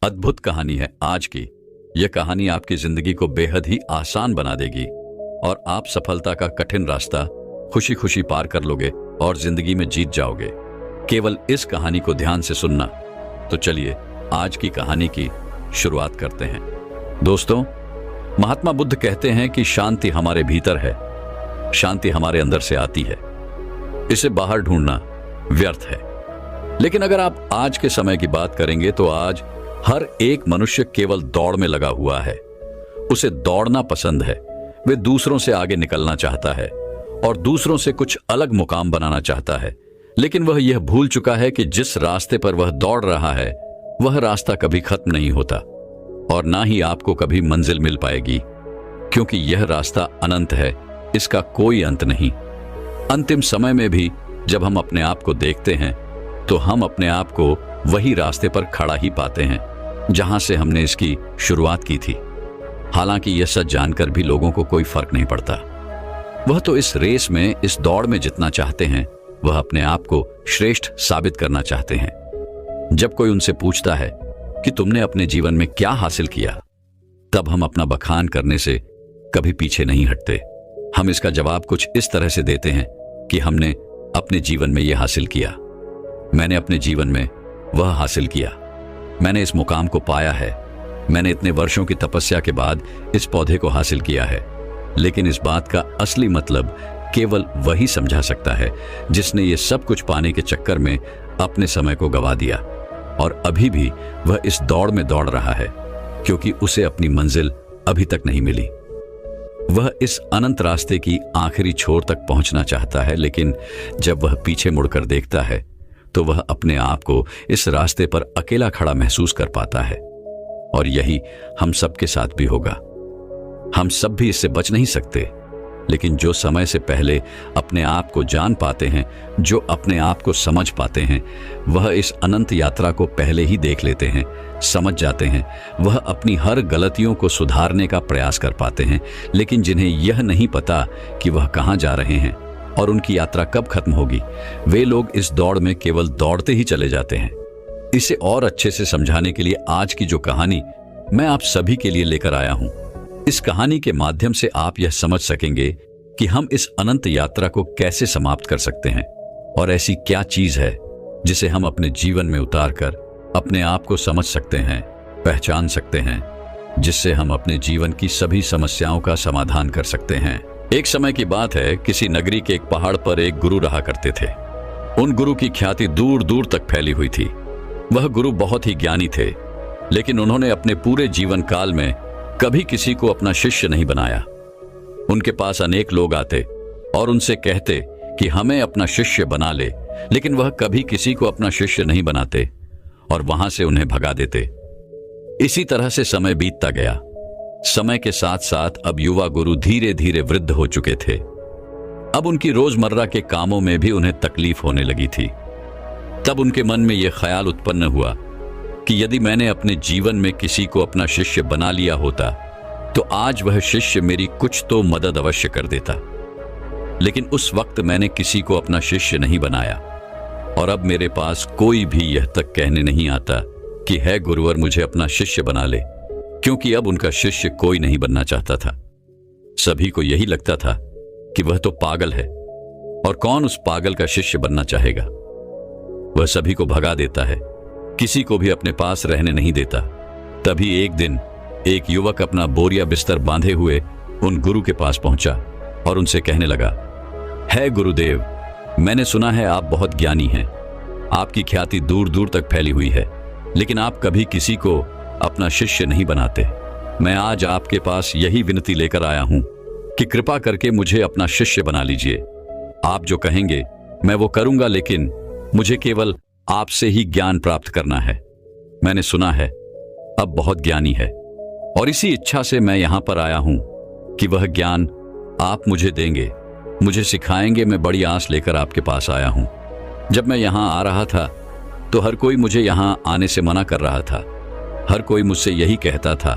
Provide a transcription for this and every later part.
अद्भुत कहानी है आज की। यह कहानी आपकी जिंदगी को बेहद ही आसान बना देगी और आप सफलता का कठिन रास्ता खुशी खुशी पार कर लोगे और जिंदगी में जीत जाओगे। केवल इस कहानी को ध्यान से सुनना। तो चलिए आज की कहानी की शुरुआत करते हैं। दोस्तों, महात्मा बुद्ध कहते हैं कि शांति हमारे भीतर है, शांति हमारे अंदर से आती है, इसे बाहर ढूंढना व्यर्थ है। लेकिन अगर आप आज के समय की बात करेंगे तो आज हर एक मनुष्य केवल दौड़ में लगा हुआ है। उसे दौड़ना पसंद है, वे दूसरों से आगे निकलना चाहता है और दूसरों से कुछ अलग मुकाम बनाना चाहता है। लेकिन वह यह भूल चुका है कि जिस रास्ते पर वह दौड़ रहा है वह रास्ता कभी खत्म नहीं होता और ना ही आपको कभी मंजिल मिल पाएगी, क्योंकि यह रास्ता अनंत है, इसका कोई अंत नहीं। अंतिम समय में भी जब हम अपने आप को देखते हैं तो हम अपने आप को वही रास्ते पर खड़ा ही पाते हैं जहां से हमने इसकी शुरुआत की थी। हालांकि यह सच जानकर भी लोगों को कोई फर्क नहीं पड़ता। वह तो इस रेस में, इस दौड़ में जितना चाहते हैं, वह अपने आप को श्रेष्ठ साबित करना चाहते हैं। जब कोई उनसे पूछता है कि तुमने अपने जीवन में क्या हासिल किया, तब हम अपना बखान करने से कभी पीछे नहीं हटते। हम इसका जवाब कुछ इस तरह से देते हैं कि हमने अपने जीवन में यह हासिल किया, मैंने अपने जीवन में वह हासिल किया, मैंने इस मुकाम को पाया है, मैंने इतने वर्षों की तपस्या के बाद इस पौधे को हासिल किया है। लेकिन इस बात का असली मतलब केवल वही समझा सकता है जिसने ये सब कुछ पाने के चक्कर में अपने समय को गंवा दिया और अभी भी वह इस दौड़ में दौड़ रहा है, क्योंकि उसे अपनी मंजिल अभी तक नहीं मिली। वह इस अनंत रास्ते की आखिरी छोर तक पहुंचना चाहता है, लेकिन जब वह पीछे मुड़कर देखता है तो वह अपने आप को इस रास्ते पर अकेला खड़ा महसूस कर पाता है। और यही हम सबके साथ भी होगा। हम सब भी इससे बच नहीं सकते, लेकिन जो समय से पहले अपने आप को जान पाते हैं, जो अपने आप को समझ पाते हैं, वह इस अनंत यात्रा को पहले ही देख लेते हैं, समझ जाते हैं। वह अपनी हर गलतियों को सुधारने का प्रयास कर पाते हैं, लेकिन जिन्हें यह नहीं पता कि वह कहां जा रहे हैं और उनकी यात्रा कब खत्म होगी, वे लोग इस दौड़ में केवल दौड़ते ही चले जाते हैं। इसे और अच्छे से समझाने के लिए आज की जो कहानी मैं आप सभी के लिए लेकर आया हूं, इस कहानी के माध्यम से आप यह समझ सकेंगे कि हम इस अनंत यात्रा को कैसे समाप्त कर सकते हैं और ऐसी क्या चीज है जिसे हम अपने जीवन में उतारकर अपने आप को समझ सकते हैं, पहचान सकते हैं, जिससे हम अपने जीवन की सभी समस्याओं का समाधान कर सकते हैं। एक समय की बात है, किसी नगरी के एक पहाड़ पर एक गुरु रहा करते थे। उन गुरु की ख्याति दूर दूर तक फैली हुई थी। वह गुरु बहुत ही ज्ञानी थे, लेकिन उन्होंने अपने पूरे जीवन काल में कभी किसी को अपना शिष्य नहीं बनाया। उनके पास अनेक लोग आते और उनसे कहते कि हमें अपना शिष्य बना ले, लेकिन वह कभी किसी को अपना शिष्य नहीं बनाते और वहां से उन्हें भगा देते। इसी तरह से समय बीतता गया। समय के साथ साथ अब युवा गुरु धीरे धीरे वृद्ध हो चुके थे। अब उनकी रोजमर्रा के कामों में भी उन्हें तकलीफ होने लगी थी। तब उनके मन में यह ख्याल उत्पन्न हुआ कि यदि मैंने अपने जीवन में किसी को अपना शिष्य बना लिया होता तो आज वह शिष्य मेरी कुछ तो मदद अवश्य कर देता। लेकिन उस वक्त मैंने किसी को अपना शिष्य नहीं बनाया और अब मेरे पास कोई भी यह तक कहने नहीं आता कि है गुरुवर मुझे अपना शिष्य बना ले, क्योंकि अब उनका शिष्य कोई नहीं बनना चाहता था। सभी को यही लगता था कि वह तो पागल है और कौन उस पागल का शिष्य बनना चाहेगा। वह सभी को भगा देता है, किसी को भी अपने पास रहने नहीं देता। तभी एक दिन एक युवक अपना बोरिया बिस्तर बांधे हुए उन गुरु के पास पहुंचा और उनसे कहने लगा, है गुरुदेव, मैंने सुना है आप बहुत ज्ञानी हैं, आपकी ख्याति दूर दूर तक फैली हुई है, लेकिन आप कभी किसी को अपना शिष्य नहीं बनाते। मैं आज आपके पास यही विनती लेकर आया हूं कि कृपा करके मुझे अपना शिष्य बना लीजिए। आप जो कहेंगे मैं वो करूंगा, लेकिन मुझे केवल आपसे ही ज्ञान प्राप्त करना है। मैंने सुना है अब बहुत ज्ञानी है और इसी इच्छा से मैं यहां पर आया हूं कि वह ज्ञान आप मुझे देंगे, मुझे सिखाएंगे। मैं बड़ी आस लेकर आपके पास आया हूं। जब मैं यहां आ रहा था तो हर कोई मुझे यहां आने से मना कर रहा था। हर कोई मुझसे यही कहता था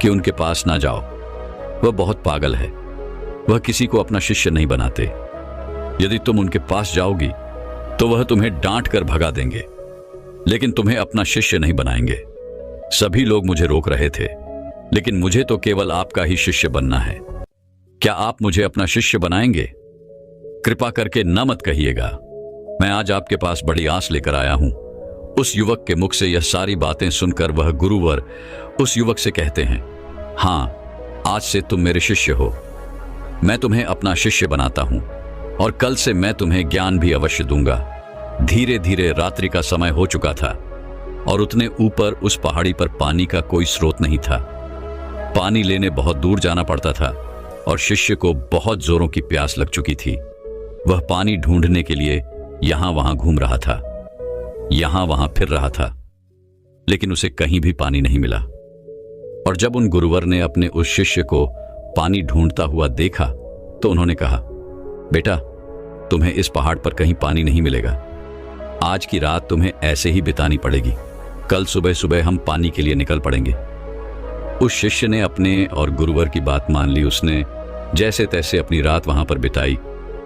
कि उनके पास ना जाओ, वह बहुत पागल है, वह किसी को अपना शिष्य नहीं बनाते। यदि तुम उनके पास जाओगी तो वह तुम्हें डांट कर भगा देंगे, लेकिन तुम्हें अपना शिष्य नहीं बनाएंगे। सभी लोग मुझे रोक रहे थे, लेकिन मुझे तो केवल आपका ही शिष्य बनना है। क्या आप मुझे अपना शिष्य बनाएंगे? कृपा करके न मत कहिएगा। मैं आज आपके पास बड़ी आस लेकर आया हूं। उस युवक के मुख से यह सारी बातें सुनकर वह गुरुवर उस युवक से कहते हैं, हाँ, आज से तुम मेरे शिष्य हो। मैं तुम्हें अपना शिष्य बनाता हूं और कल से मैं तुम्हें ज्ञान भी अवश्य दूंगा। धीरे धीरे रात्रि का समय हो चुका था और उतने ऊपर उस पहाड़ी पर पानी का कोई स्रोत नहीं था। पानी लेने बहुत दूर जाना पड़ता था और शिष्य को बहुत जोरों की प्यास लग चुकी थी। वह पानी ढूंढने के लिए यहां वहां घूम रहा था, यहां वहां फिर रहा था, लेकिन उसे कहीं भी पानी नहीं मिला। और जब उन गुरुवर ने अपने उस शिष्य को पानी ढूंढता हुआ देखा तो उन्होंने कहा, बेटा, तुम्हें इस पहाड़ पर कहीं पानी नहीं मिलेगा। आज की रात तुम्हें ऐसे ही बितानी पड़ेगी। कल सुबह सुबह हम पानी के लिए निकल पड़ेंगे। उस शिष्य ने अपने और गुरुवर की बात मान ली। उसने जैसे तैसे अपनी रात वहां पर बिताई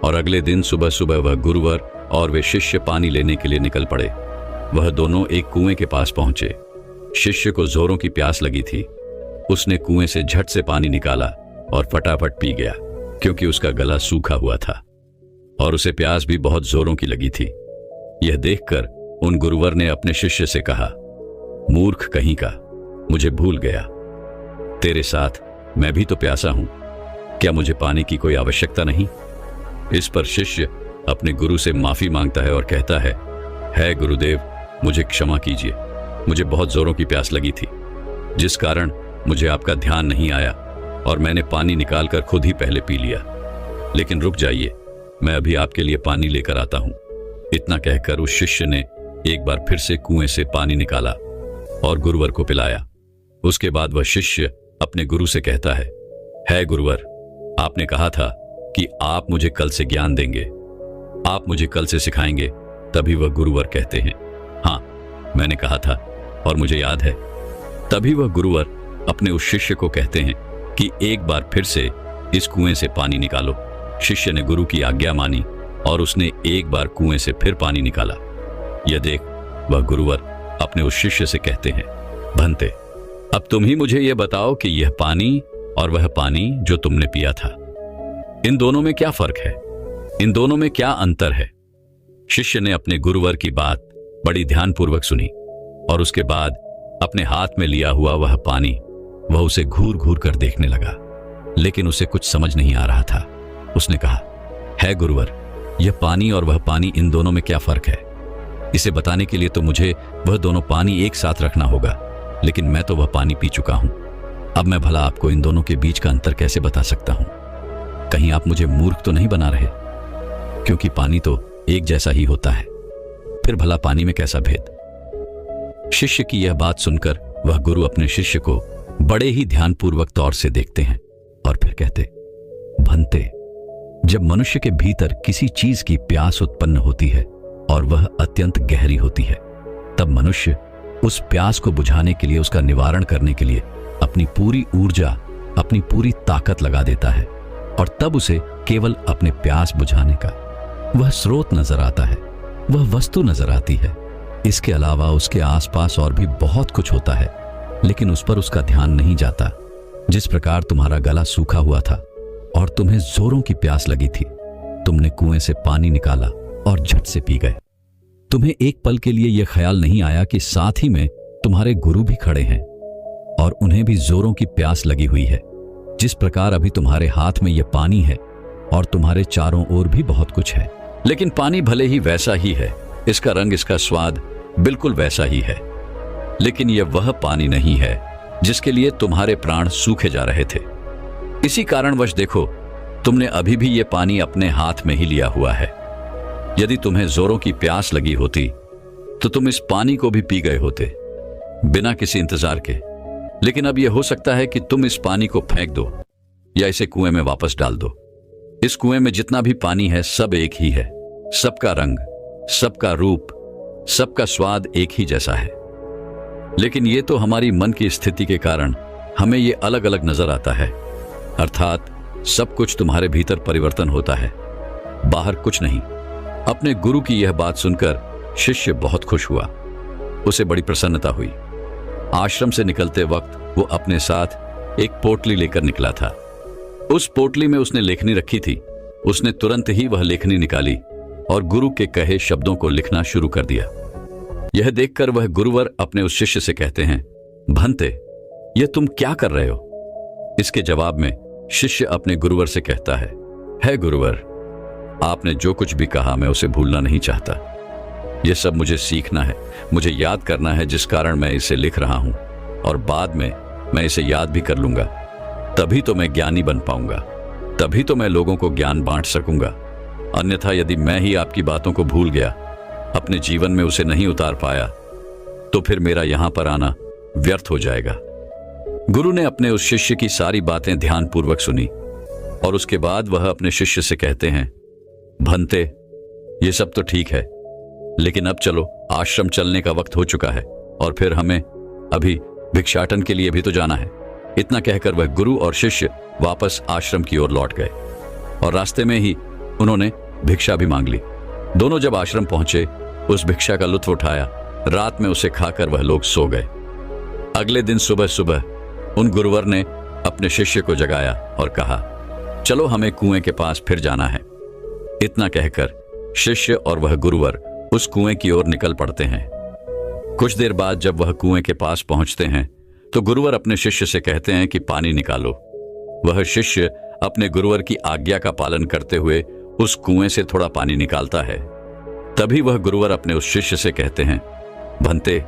और अगले दिन सुबह सुबह वह गुरुवर और वे शिष्य पानी लेने के लिए निकल पड़े। वह दोनों एक कुएं के पास पहुंचे। शिष्य को जोरों की प्यास लगी थी। उसने कुएं से झट से पानी निकाला और फटाफट पी गया, क्योंकि उसका गला सूखा हुआ था और उसे प्यास भी बहुत जोरों की लगी थी। यह देखकर उन गुरुवर ने अपने शिष्य से कहा, मूर्ख कहीं का, मुझे भूल गया। तेरे साथ मैं भी तो प्यासा हूं। क्या मुझे पानी की कोई आवश्यकता नहीं? इस पर शिष्य अपने गुरु से माफी मांगता है और कहता है गुरुदेव, मुझे क्षमा कीजिए। मुझे बहुत जोरों की प्यास लगी थी, जिस कारण मुझे आपका ध्यान नहीं आया और मैंने पानी निकालकर खुद ही पहले पी लिया। लेकिन रुक जाइए, मैं अभी आपके लिए पानी लेकर आता हूं। इतना कहकर उस शिष्य ने एक बार फिर से कुएं से पानी निकाला और गुरुवर को पिलाया। उसके बाद वह शिष्य अपने गुरु से कहता है गुरुवर, आपने कहा था कि आप मुझे कल से ज्ञान देंगे, आप मुझे कल से सिखाएंगे। तभी वह गुरुवर कहते हैं, हाँ, मैंने कहा था और मुझे याद है। तभी वह गुरुवर अपने उस शिष्य को कहते हैं कि एक बार फिर से इस कुएं से पानी निकालो। शिष्य ने गुरु की आज्ञा मानी और उसने एक बार कुएं से फिर पानी निकाला। यह देख वह गुरुवर अपने उस शिष्य से कहते हैं, भंते, अब तुम ही मुझे यह बताओ कि यह पानी और वह पानी जो तुमने पिया था, इन दोनों में क्या फर्क है? इन दोनों में क्या अंतर है? शिष्य ने अपने गुरुवर की बात बड़ी ध्यानपूर्वक सुनी और उसके बाद अपने हाथ में लिया हुआ वह पानी वह उसे घूर घूर कर देखने लगा, लेकिन उसे कुछ समझ नहीं आ रहा था। उसने कहा, है गुरुवर, यह पानी और वह पानी, इन दोनों में क्या फर्क है? इसे बताने के लिए तो मुझे वह दोनों पानी एक साथ रखना होगा, लेकिन मैं तो वह पानी पी चुका हूं। अब मैं भला आपको इन दोनों के बीच का अंतर कैसे बता सकता हूं? कहीं आप मुझे मूर्ख तो नहीं बना रहे? क्योंकि पानी तो एक जैसा ही होता है, फिर भला पानी में कैसा भेद? शिष्य की यह बात सुनकर वह गुरु अपने शिष्य को बड़े ही ध्यानपूर्वक तौर से देखते हैं और फिर कहते, भंते, जब मनुष्य के भीतर किसी चीज की प्यास उत्पन्न होती है और वह अत्यंत गहरी होती है, तब मनुष्य उस प्यास को बुझाने के लिए, उसका निवारण करने के लिए अपनी पूरी ऊर्जा, अपनी पूरी ताकत लगा देता है और तब उसे केवल अपने प्यास बुझाने का वह स्रोत नजर आता है, वह वस्तु नजर आती है। इसके अलावा उसके आसपास और भी बहुत कुछ होता है, लेकिन उस पर उसका ध्यान नहीं जाता। जिस प्रकार तुम्हारा गला सूखा हुआ था और तुम्हें जोरों की प्यास लगी थी, तुमने कुएं से पानी निकाला और झट से पी गए। तुम्हें एक पल के लिए यह ख्याल नहीं आया कि साथ ही में तुम्हारे गुरु भी खड़े हैं और उन्हें भी जोरों की प्यास लगी हुई है। जिस प्रकार अभी तुम्हारे हाथ में यह पानी है और तुम्हारे चारों ओर भी बहुत कुछ है, लेकिन पानी भले ही वैसा ही है, इसका रंग, इसका स्वाद बिल्कुल वैसा ही है, लेकिन यह वह पानी नहीं है जिसके लिए तुम्हारे प्राण सूखे जा रहे थे। इसी कारणवश देखो, तुमने अभी भी यह पानी अपने हाथ में ही लिया हुआ है। यदि तुम्हें जोरों की प्यास लगी होती तो तुम इस पानी को भी पी गए होते बिना किसी इंतजार के। लेकिन अब यह हो सकता है कि तुम इस पानी को फेंक दो या इसे कुएं में वापस डाल दो। इस कुएं में जितना भी पानी है सब एक ही है, सबका रंग, सबका रूप, सबका स्वाद एक ही जैसा है। लेकिन ये तो हमारी मन की स्थिति के कारण हमें ये अलग अलग नजर आता है। अर्थात सब कुछ तुम्हारे भीतर परिवर्तन होता है, बाहर कुछ नहीं। अपने गुरु की यह बात सुनकर शिष्य बहुत खुश हुआ, उसे बड़ी प्रसन्नता हुई। आश्रम से निकलते वक्त वो अपने साथ एक पोटली लेकर निकला था। उस पोटली में उसने लेखनी रखी थी। उसने तुरंत ही वह लेखनी निकाली और गुरु के कहे शब्दों को लिखना शुरू कर दिया। यह देखकर वह गुरुवर अपने उस शिष्य से कहते हैं, भंते, यह तुम क्या कर रहे हो? इसके जवाब में शिष्य अपने गुरुवर से कहता है गुरुवर, आपने जो कुछ भी कहा मैं उसे भूलना नहीं चाहता। यह सब मुझे सीखना है, मुझे याद करना है, जिस कारण मैं इसे लिख रहा हूं, और बाद में मैं इसे याद भी कर लूंगा। तभी तो मैं ज्ञानी बन पाऊंगा, तभी तो मैं लोगों को ज्ञान बांट सकूंगा। अन्यथा यदि मैं ही आपकी बातों को भूल गया, अपने जीवन में उसे नहीं उतार पाया, तो फिर मेरा यहां पर आना व्यर्थ हो जाएगा। गुरु ने अपने उस शिष्य की सारी बातें ध्यानपूर्वक सुनी और उसके बाद वह अपने शिष्य से कहते हैं, भंते, ये सब तो ठीक है, लेकिन अब चलो, आश्रम चलने का वक्त हो चुका है और फिर हमें अभी भिक्षाटन के लिए भी तो जाना है। इतना कहकर वह गुरु और शिष्य वापस आश्रम की ओर लौट गए और रास्ते में ही उन्होंने भिक्षा भी मांग ली। दोनों जब आश्रम पहुंचे, उस भिक्षा का लुत्फ उठाया। रात में उसे खाकर वह लोग सो गए। अगले दिन सुबह सुबह उन गुरुवर ने अपने शिष्य को जगाया और कहा, चलो हमें कुएं के पास फिर जाना है। इतना कहकर शिष्य और वह गुरुवर उस कुएं की ओर निकल पड़ते हैं। कुछ देर बाद जब वह कुएं के पास पहुंचते हैं तो गुरुवर अपने शिष्य से कहते हैं कि पानी निकालो। वह शिष्य अपने गुरुवर की आज्ञा का पालन करते हुए उस कुएं से थोड़ा पानी निकालता है। तभी वह गुरुवर अपने उस शिष्य से कहते हैं, भंते,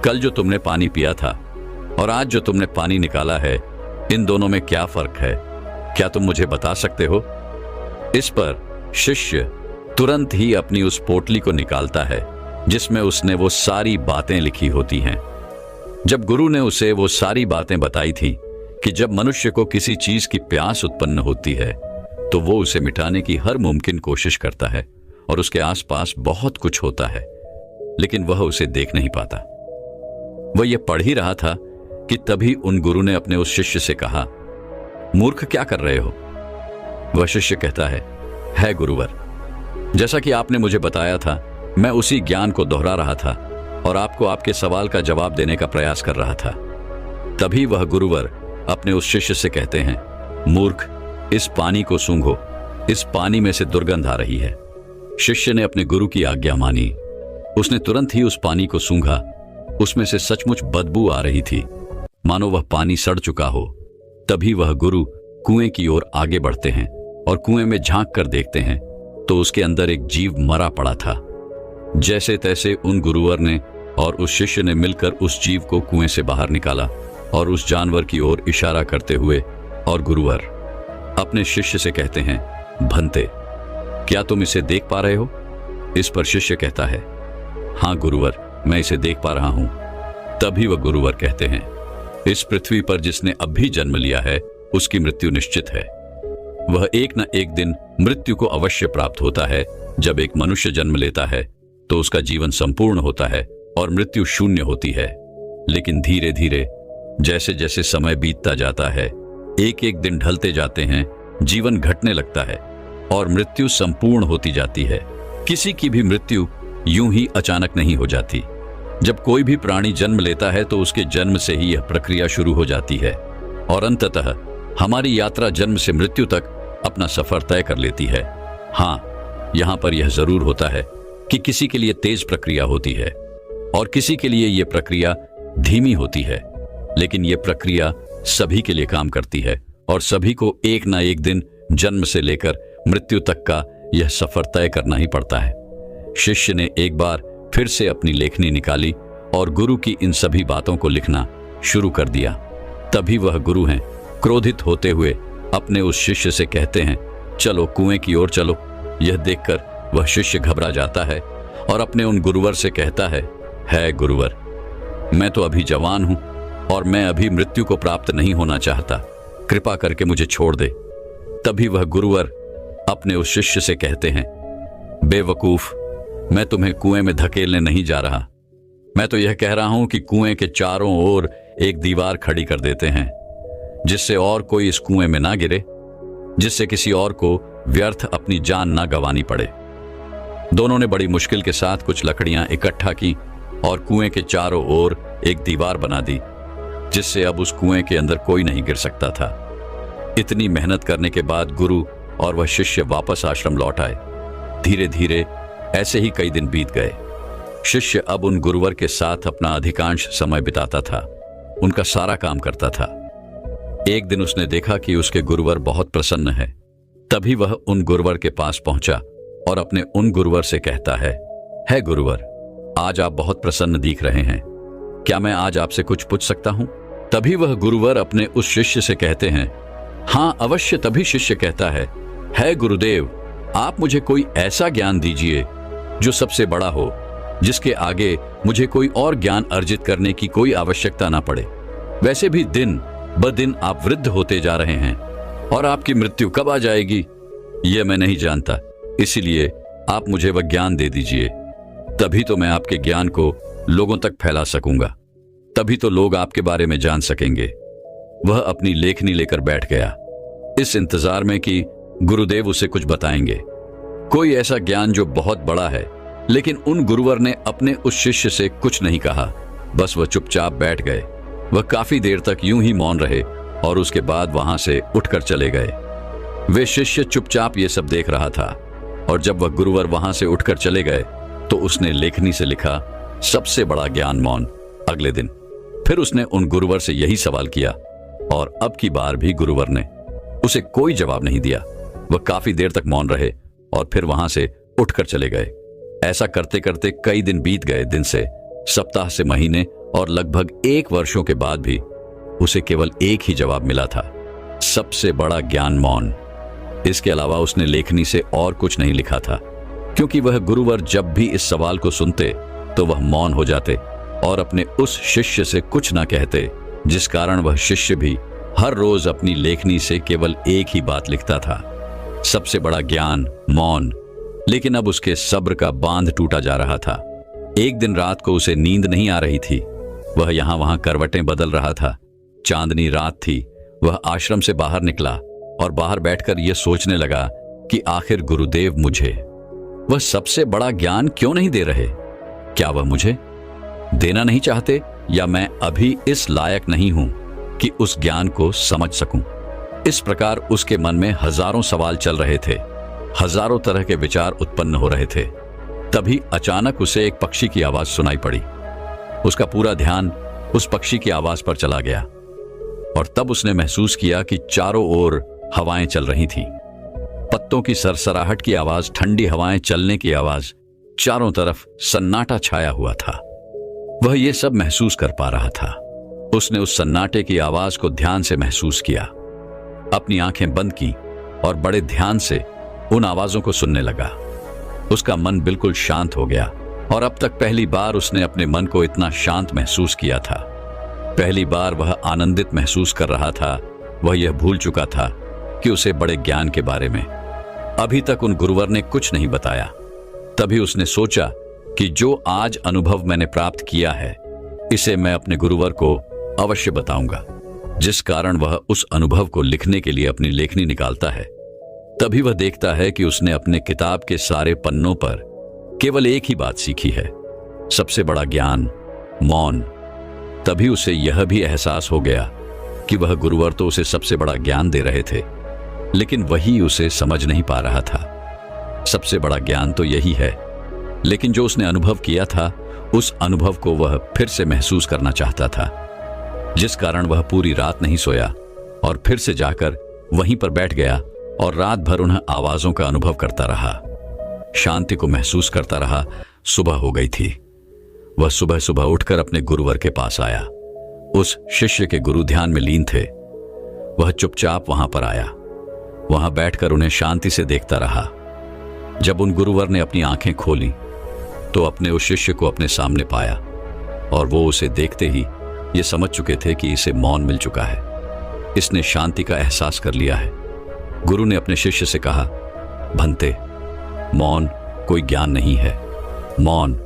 कल जो तुमने पानी पिया था और आज जो तुमने पानी निकाला है, इन दोनों में क्या फर्क है? क्या तुम मुझे बता सकते हो? इस पर शिष्य तुरंत ही अपनी उस पोटली को निकालता है जिसमें उसने वो सारी बातें लिखी होती हैं। जब गुरु ने उसे वो सारी बातें बताई थी कि जब मनुष्य को किसी चीज की प्यास उत्पन्न होती है तो वो उसे मिटाने की हर मुमकिन कोशिश करता है और उसके आसपास बहुत कुछ होता है, लेकिन वह उसे देख नहीं पाता। वह यह पढ़ ही रहा था कि तभी उन गुरु ने अपने उस शिष्य से कहा, मूर्ख, क्या कर रहे हो? वह शिष्य कहता है गुरुवर, जैसा कि आपने मुझे बताया था, मैं उसी ज्ञान को दोहरा रहा था और आपको आपके सवाल का जवाब देने का प्रयास कर रहा था। तभी वह गुरुवर अपने उस शिष्य से कहते हैं, मूर्ख, इस पानी को सूंघो, इस पानी में से दुर्गंध आ रही है। शिष्य ने अपने गुरु की आज्ञा मानी। उसने तुरंत ही उस पानी को सूंघा। उसमें से सचमुच बदबू आ रही थी, मानो वह पानी सड़ चुका हो। तभी वह गुरु कुएं की ओर आगे बढ़ते हैं और कुएं में झांक कर देखते हैं तो उसके अंदर एक जीव मरा पड़ा था। जैसे तैसे उन गुरुवर ने और उस शिष्य ने मिलकर उस जीव को कुएं से बाहर निकाला और उस जानवर की ओर इशारा करते हुए और गुरुवर अपने शिष्य से कहते हैं, भंते, क्या तुम इसे देख पा रहे हो? इस पर शिष्य कहता है, हाँ गुरुवर, मैं इसे देख पा रहा हूं। तभी वह गुरुवर कहते हैं, इस पृथ्वी पर जिसने अब भी जन्म लिया है उसकी मृत्यु निश्चित है। वह एक न एक दिन मृत्यु को अवश्य प्राप्त होता है। जब एक मनुष्य जन्म लेता है तो उसका जीवन संपूर्ण होता है और मृत्यु शून्य होती है। लेकिन धीरे धीरे जैसे जैसे समय बीतता जाता है, एक एक दिन ढलते जाते हैं, जीवन घटने लगता है और मृत्यु संपूर्ण होती जाती है। किसी की भी मृत्यु यूं ही अचानक नहीं हो जाती। जब कोई भी प्राणी जन्म लेता है तो उसके जन्म से ही यह प्रक्रिया शुरू हो जाती है और अंततः हमारी यात्रा जन्म से मृत्यु तक अपना सफर तय कर लेती है। हाँ, यहां पर यह जरूर होता है कि किसी के लिए तेज प्रक्रिया होती है और किसी के लिए यह प्रक्रिया धीमी होती है, लेकिन यह प्रक्रिया सभी के लिए काम करती है और सभी को एक ना एक दिन जन्म से लेकर मृत्यु तक का यह सफर तय करना ही पड़ता है। शिष्य ने एक बार फिर से अपनी लेखनी निकाली और गुरु की इन सभी बातों को लिखना शुरू कर दिया। तभी वह गुरु हैं, क्रोधित होते हुए अपने उस शिष्य से कहते हैं, चलो कुएं की ओर चलो। यह देखकर वह शिष्य घबरा जाता है और अपने उन गुरुवर से कहता है गुरुवर, मैं तो अभी जवान हूं और मैं अभी मृत्यु को प्राप्त नहीं होना चाहता, कृपा करके मुझे छोड़ दे। तभी वह गुरुवर अपने उस शिष्य से कहते हैं, बेवकूफ, मैं तुम्हें कुएं में धकेलने नहीं जा रहा। मैं तो यह कह रहा हूं कि कुएं के चारों ओर एक दीवार खड़ी कर देते हैं जिससे और कोई इस कुएं में ना गिरे, जिससे किसी और को व्यर्थ अपनी जान ना गंवानी पड़े। दोनों ने बड़ी मुश्किल के साथ कुछ लकड़ियां इकट्ठा की और कुएं के चारों ओर एक दीवार बना दी जिससे अब उस कुएं के अंदर कोई नहीं गिर सकता था। इतनी मेहनत करने के बाद गुरु और वह शिष्य वापस आश्रम लौट आए। धीरे धीरे ऐसे ही कई दिन बीत गए। शिष्य अब उन गुरुवर के साथ अपना अधिकांश समय बिताता था, उनका सारा काम करता था। एक दिन उसने देखा कि उसके गुरुवर बहुत प्रसन्न है। तभी वह उन गुरुवर के पास पहुंचा और अपने उन गुरुवर से कहता है गुरुवर, आज आप बहुत प्रसन्न दिख रहे हैं, क्या मैं आज आपसे कुछ पूछ सकता हूं? तभी वह गुरुवर अपने उस शिष्य से कहते हैं, हाँ अवश्य। तभी शिष्य कहता है गुरुदेव, आप मुझे कोई ऐसा ज्ञान दीजिए जो सबसे बड़ा हो, जिसके आगे मुझे कोई और ज्ञान अर्जित करने की कोई आवश्यकता ना पड़े। वैसे भी दिन ब दिन आप वृद्ध होते जा रहे हैं और आपकी मृत्यु कब आ जाएगी यह मैं नहीं जानता, इसीलिए आप मुझे वह ज्ञान दे दीजिए। तभी तो मैं आपके ज्ञान को लोगों तक फैला सकूंगा, तभी तो लोग आपके बारे में जान सकेंगे। वह अपनी लेखनी लेकर बैठ गया, इस इंतजार में कि गुरुदेव उसे कुछ बताएंगे, कोई ऐसा ज्ञान जो बहुत बड़ा है। लेकिन उन गुरुवर ने अपने उस शिष्य से कुछ नहीं कहा, बस वह चुपचाप बैठ गए। वह काफी देर तक यूं ही मौन रहे और उसके बाद वहां से उठकर चले गए। वे शिष्य चुपचाप ये सब देख रहा था और जब वह गुरुवर वहां से उठकर चले गए तो उसने लेखनी से लिखा, सबसे बड़ा ज्ञान मौन। अगले दिन फिर उसने उन गुरुवर से यही सवाल किया और अब की बार भी गुरुवर ने उसे कोई जवाब नहीं दिया। वह काफी देर तक मौन रहे और फिर वहां से उठकर चले गए। ऐसा करते करते कई दिन बीत गए। दिन से सप्ताह से महीने और लगभग 1 वर्षों के बाद भी उसे केवल एक ही जवाब मिला था, सबसे बड़ा ज्ञान मौन। इसके अलावा उसने लेखनी से और कुछ नहीं लिखा था, क्योंकि वह गुरुवर जब भी इस सवाल को सुनते तो वह मौन हो जाते और अपने उस शिष्य से कुछ ना कहते, जिस कारण वह शिष्य भी हर रोज अपनी लेखनी से केवल एक ही बात लिखता था, सबसे बड़ा ज्ञान मौन। लेकिन अब उसके सब्र का बांध टूटा जा रहा था। एक दिन रात को उसे नींद नहीं आ रही थी। वह यहां वहां करवटें बदल रहा था। चांदनी रात थी। वह आश्रम से बाहर निकला और बाहर बैठकर यह सोचने लगा कि आखिर गुरुदेव मुझे वह सबसे बड़ा ज्ञान क्यों नहीं दे रहे? क्या वह मुझे देना नहीं चाहते, या मैं अभी इस लायक नहीं हूं कि उस ज्ञान को समझ सकूं? इस प्रकार उसके मन में हजारों सवाल चल रहे थे, हजारों तरह के विचार उत्पन्न हो रहे थे। तभी अचानक उसे एक पक्षी की आवाज सुनाई पड़ी। उसका पूरा ध्यान उस पक्षी की आवाज पर चला गया और तब उसने महसूस किया कि चारों ओर हवाएं चल रही थीं। पत्तों की सरसराहट की आवाज, ठंडी हवाएं चलने की आवाज, चारों तरफ सन्नाटा छाया हुआ था। वह यह सब महसूस कर पा रहा था। उसने उस सन्नाटे की आवाज को ध्यान से महसूस किया, अपनी आंखें बंद की और बड़े ध्यान से उन आवाजों को सुनने लगा। उसका मन बिल्कुल शांत हो गया और अब तक पहली बार उसने अपने मन को इतना शांत महसूस किया था। पहली बार वह आनंदित महसूस कर रहा था। वह यह भूल चुका था कि उसे बड़े ज्ञान के बारे में अभी तक उन गुरुवर ने कुछ नहीं बताया। तभी उसने सोचा कि जो आज अनुभव मैंने प्राप्त किया है, इसे मैं अपने गुरुवर को अवश्य बताऊंगा, जिस कारण वह उस अनुभव को लिखने के लिए अपनी लेखनी निकालता है। तभी वह देखता है कि उसने अपने किताब के सारे पन्नों पर केवल एक ही बात सीखी है, सबसे बड़ा ज्ञान मौन। तभी उसे यह भी एहसास हो गया कि वह गुरुवर तो उसे सबसे बड़ा ज्ञान दे रहे थे, लेकिन वही उसे समझ नहीं पा रहा था। सबसे बड़ा ज्ञान तो यही है, लेकिन जो उसने अनुभव किया था उस अनुभव को वह फिर से महसूस करना चाहता था, जिस कारण वह पूरी रात नहीं सोया और फिर से जाकर वहीं पर बैठ गया और रात भर उन आवाजों का अनुभव करता रहा, शांति को महसूस करता रहा। सुबह हो गई थी। वह सुबह सुबह उठकर अपने गुरुवर के पास आया। उस शिष्य के गुरु ध्यान में लीन थे। वह चुपचाप वहां पर आया, वहां बैठकर उन्हें शांति से देखता रहा। जब उन गुरुवर ने अपनी आंखें खोली तो अपने उस शिष्य को अपने सामने पाया और वो उसे देखते ही ये समझ चुके थे कि इसे मौन मिल चुका है, इसने शांति का एहसास कर लिया है। गुरु ने अपने शिष्य से कहा, भंते, मौन कोई ज्ञान नहीं है, मौन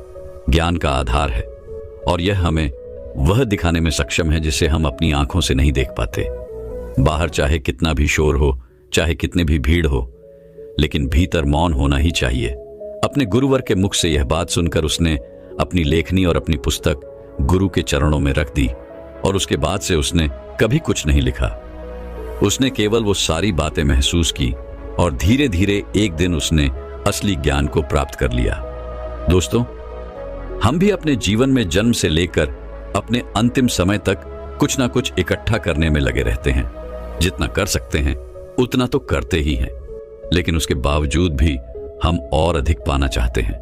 ज्ञान का आधार है और यह हमें वह दिखाने में सक्षम है जिसे हम अपनी आंखों से नहीं देख पाते। बाहर चाहे कितना भी शोर हो, चाहे कितनी भी भीड़ हो, लेकिन भीतर मौन होना ही चाहिए। अपने गुरुवर के मुख से यह बात सुनकर उसने अपनी लेखनी और अपनी पुस्तक गुरु के चरणों में रख दी और उसके बाद से उसने कभी कुछ नहीं लिखा। उसने केवल वो सारी बातें महसूस की और धीरे धीरे एक दिन उसने असली ज्ञान को प्राप्त कर लिया। दोस्तों, हम भी अपने जीवन में जन्म से लेकर अपने अंतिम समय तक कुछ ना कुछ इकट्ठा करने में लगे रहते हैं। जितना कर सकते हैं उतना तो करते ही हैं, लेकिन उसके बावजूद भी हम और अधिक पाना चाहते हैं।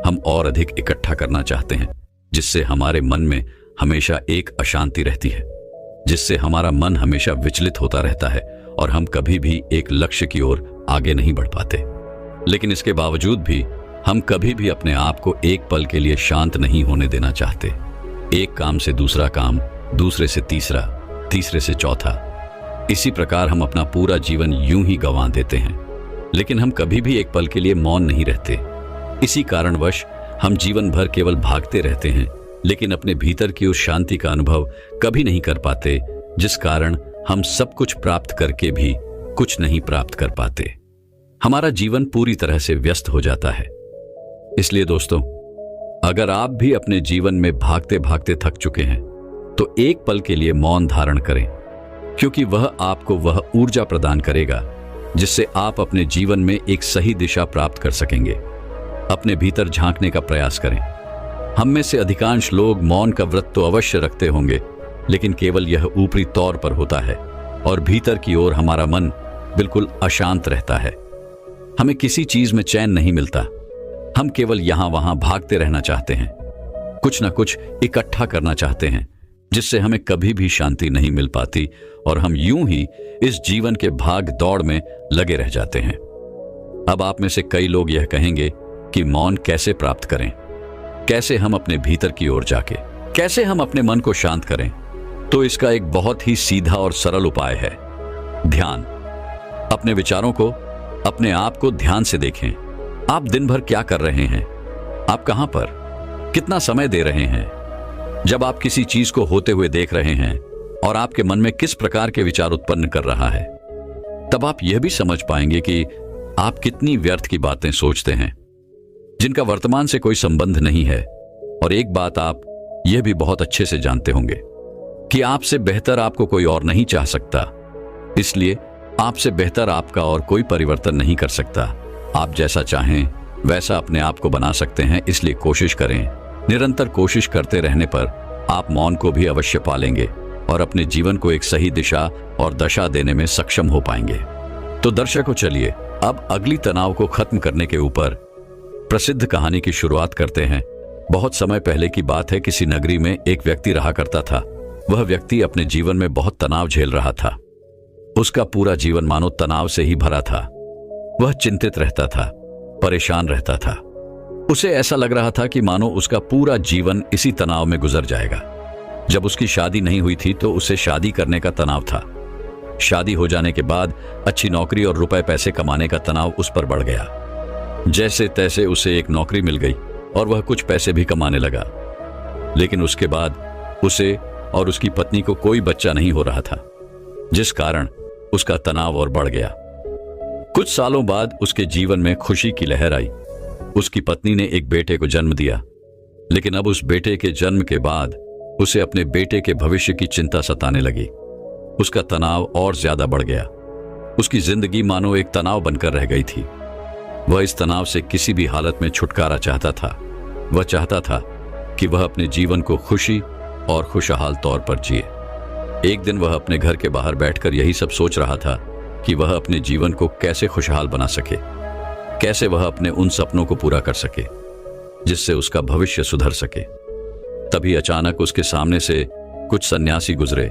हम और अधिक इकट्ठा करना चाहते हैं, जिससे हमारे मन में हमेशा एक अशांति रहती है, जिससे हमारा मन हमेशा विचलित होता रहता है और हम कभी भी एक लक्ष्य की ओर आगे नहीं बढ़ पाते। लेकिन इसके बावजूद भी हम कभी भी अपने आप को एक पल के लिए शांत नहीं होने देना चाहते। एक काम से दूसरा काम, दूसरे से तीसरा, तीसरे से चौथा, इसी प्रकार हम अपना पूरा जीवन यूं ही गंवा देते हैं। लेकिन हम कभी भी एक पल के लिए मौन नहीं रहते। इसी कारणवश हम जीवन भर केवल भागते रहते हैं, लेकिन अपने भीतर की उस शांति का अनुभव कभी नहीं कर पाते, जिस कारण हम सब कुछ प्राप्त करके भी कुछ नहीं प्राप्त कर पाते। हमारा जीवन पूरी तरह से व्यस्त हो जाता है। इसलिए दोस्तों, अगर आप भी अपने जीवन में भागते भागते थक चुके हैं तो एक पल के लिए मौन धारण करें, क्योंकि वह आपको वह ऊर्जा प्रदान करेगा जिससे आप अपने जीवन में एक सही दिशा प्राप्त कर सकेंगे। अपने भीतर झांकने का प्रयास करें। हम में से अधिकांश लोग मौन का व्रत तो अवश्य रखते होंगे, लेकिन केवल यह ऊपरी तौर पर होता है और भीतर की ओर हमारा मन बिल्कुल अशांत रहता है। हमें किसी चीज में चैन नहीं मिलता। हम केवल यहां वहां भागते रहना चाहते हैं, कुछ ना कुछ इकट्ठा करना चाहते हैं, जिससे हमें कभी भी शांति नहीं मिल पाती और हम यूं ही इस जीवन के भाग दौड़ में लगे रह जाते हैं। अब आप में से कई लोग यह कहेंगे कि मौन कैसे प्राप्त करें, कैसे हम अपने भीतर की ओर जाके, कैसे हम अपने मन को शांत करें। तो इसका एक बहुत ही सीधा और सरल उपाय है, ध्यान। अपने विचारों को, अपने आप को ध्यान से देखें। आप दिन भर क्या कर रहे हैं, आप कहां पर, कितना समय दे रहे हैं। जब आप किसी चीज को होते हुए देख रहे हैं और आपके मन में किस प्रकार के विचार उत्पन्न कर रहा है, तब आप यह भी समझ पाएंगे कि आप कितनी व्यर्थ की बातें सोचते हैं जिनका वर्तमान से कोई संबंध नहीं है। और एक बात आप यह भी बहुत अच्छे से जानते होंगे कि आपसे बेहतर आपको कोई और नहीं चाह सकता, इसलिए आपसे बेहतर आपका और कोई परिवर्तन नहीं कर सकता। आप जैसा चाहें वैसा अपने आप को बना सकते हैं, इसलिए कोशिश करें। निरंतर कोशिश करते रहने पर आप मौन को भी अवश्य पालेंगे और अपने जीवन को एक सही दिशा और दशा देने में सक्षम हो पाएंगे। तो दर्शकों, चलिए अब अगली तनाव को खत्म करने के ऊपर प्रसिद्ध कहानी की शुरुआत करते हैं। बहुत समय पहले की बात है। किसी नगरी में एक व्यक्ति रहा करता था। वह व्यक्ति अपने जीवन में बहुत तनाव झेल रहा था। उसका पूरा जीवन मानो तनाव से ही भरा था। वह चिंतित रहता था, परेशान रहता था। उसे ऐसा लग रहा था कि मानो उसका पूरा जीवन इसी तनाव में गुजर जाएगा। जब उसकी शादी नहीं हुई थी तो उसे शादी करने का तनाव था। शादी हो जाने के बाद अच्छी नौकरी और रुपए पैसे कमाने का तनाव उस पर बढ़ गया। जैसे तैसे उसे एक नौकरी मिल गई और वह कुछ पैसे भी कमाने लगा, लेकिन उसके बाद उसे और उसकी पत्नी को कोई बच्चा नहीं हो रहा था, जिस कारण उसका तनाव और बढ़ गया। कुछ सालों बाद उसके जीवन में खुशी की लहर आई। उसकी पत्नी ने एक बेटे को जन्म दिया, लेकिन अब उस बेटे के जन्म के बाद उसे अपने बेटे के भविष्य की चिंता सताने लगी। उसका तनाव और ज्यादा बढ़ गया। उसकी जिंदगी मानो एक तनाव बनकर रह गई थी। वह इस तनाव से किसी भी हालत में छुटकारा चाहता था। वह चाहता था कि वह अपने जीवन को खुशी और खुशहाल तौर पर जिए। एक दिन वह अपने घर के बाहर बैठकर यही सब सोच रहा था कि वह अपने जीवन को कैसे खुशहाल बना सके, कैसे वह अपने उन सपनों को पूरा कर सके जिससे उसका भविष्य सुधर सके। तभी अचानक उसके सामने से कुछ सन्यासी गुजरे।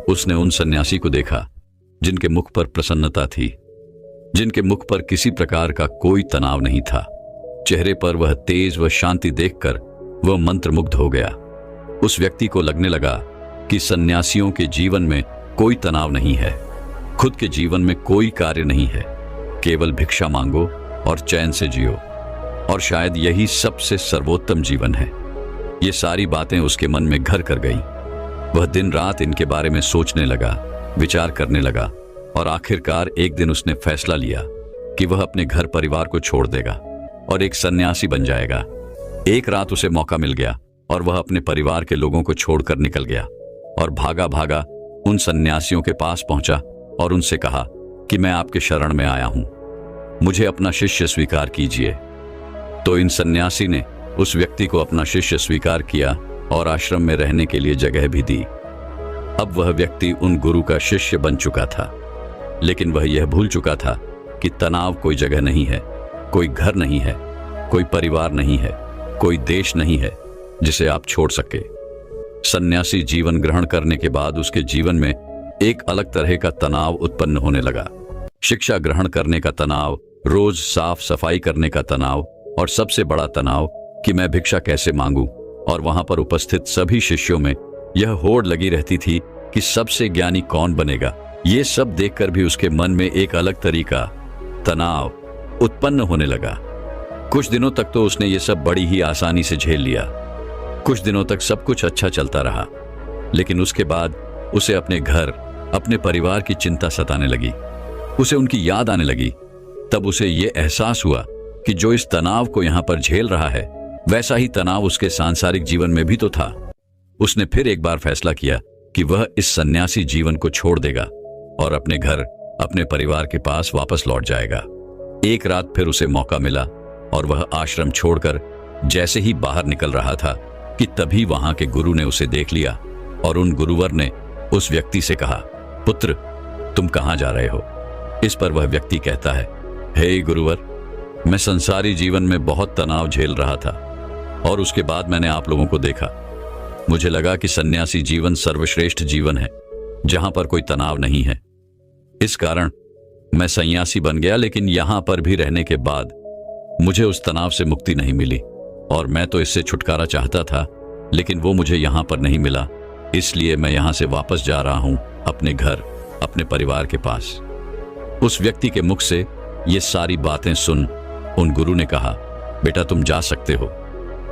उसने उन सन्यासी को देखा जिनके मुख पर प्रसन्नता थी, जिनके मुख पर किसी प्रकार का कोई तनाव नहीं था। चेहरे पर वह तेज व शांति देखकर वह मंत्रमुग्ध हो गया। उस व्यक्ति को लगने लगा कि सन्यासियों के जीवन में कोई तनाव नहीं है, खुद के जीवन में कोई कार्य नहीं है, केवल भिक्षा मांगो और चैन से जियो, और शायद यही सबसे सर्वोत्तम जीवन है। ये सारी बातें उसके मन में घर कर गईं। वह दिन रात इनके बारे में सोचने लगा, विचार करने लगा, और आखिरकार एक दिन उसने फैसला लिया कि वह अपने घर परिवार को छोड़ देगा और एक सन्यासी बन जाएगा। एक रात उसे मौका मिल गया और वह अपने परिवार के लोगों को छोड़कर निकल गया और भागा भागा उन सन्यासियों के पास पहुंचा और उनसे कहा कि मैं आपके शरण में आया हूं, मुझे अपना शिष्य स्वीकार कीजिए। तो इन सन्यासी ने उस व्यक्ति को अपना शिष्य स्वीकार किया और आश्रम में रहने के लिए जगह भी दी। अब वह व्यक्ति उन गुरु का शिष्य बन चुका था, लेकिन वह यह भूल चुका था कि तनाव कोई जगह नहीं है, कोई घर नहीं है, कोई परिवार नहीं है, कोई देश नहीं है जिसे आप छोड़ सके। सन्यासी जीवन ग्रहण करने के बाद उसके जीवन में एक अलग तरह का तनाव उत्पन्न होने लगा। शिक्षा ग्रहण करने का तनाव, रोज साफ सफाई करने का तनाव और सबसे बड़ा तनाव कि मैं भिक्षा कैसे मांगू। और वहां पर उपस्थित सभी शिष्यों में यह होड़ लगी रहती थी कि सबसे ज्ञानी कौन बनेगा। ये सब देखकर भी उसके मन में एक अलग तरीका तनाव उत्पन्न होने लगा। कुछ दिनों तक तो उसने ये सब बड़ी ही आसानी से झेल लिया। कुछ दिनों तक सब कुछ अच्छा चलता रहा, लेकिन उसके बाद उसे अपने घर, अपने परिवार की चिंता सताने लगी। उसे उनकी याद आने लगी। तब उसे ये एहसास हुआ कि जो इस तनाव को यहां पर झेल रहा है, वैसा ही तनाव उसके सांसारिक जीवन में भी तो था। उसने फिर एक बार फैसला किया कि वह इस सन्यासी जीवन को छोड़ देगा और अपने घर, अपने परिवार के पास वापस लौट जाएगा। एक रात फिर उसे मौका मिला और वह आश्रम छोड़कर जैसे ही बाहर निकल रहा था कि तभी वहां के गुरु ने उसे देख लिया और उन गुरुवर ने उस व्यक्ति से कहा, पुत्र, तुम कहां जा रहे हो? इस पर वह व्यक्ति कहता है, हे गुरुवर, मैं संसारी जीवन में बहुत तनाव झेल रहा था और उसके बाद मैंने आप लोगों को देखा। मुझे लगा कि सन्यासी जीवन सर्वश्रेष्ठ जीवन है जहां पर कोई तनाव नहीं है। इस कारण मैं सन्यासी बन गया, लेकिन यहां पर भी रहने के बाद मुझे उस तनाव से मुक्ति नहीं मिली और मैं तो इससे छुटकारा चाहता था, लेकिन वो मुझे यहां पर नहीं मिला। इसलिए मैं यहां से वापस जा रहा हूं अपने घर, अपने परिवार के पास। उस व्यक्ति के मुख से ये सारी बातें सुन उन गुरु ने कहा, बेटा, तुम जा सकते हो,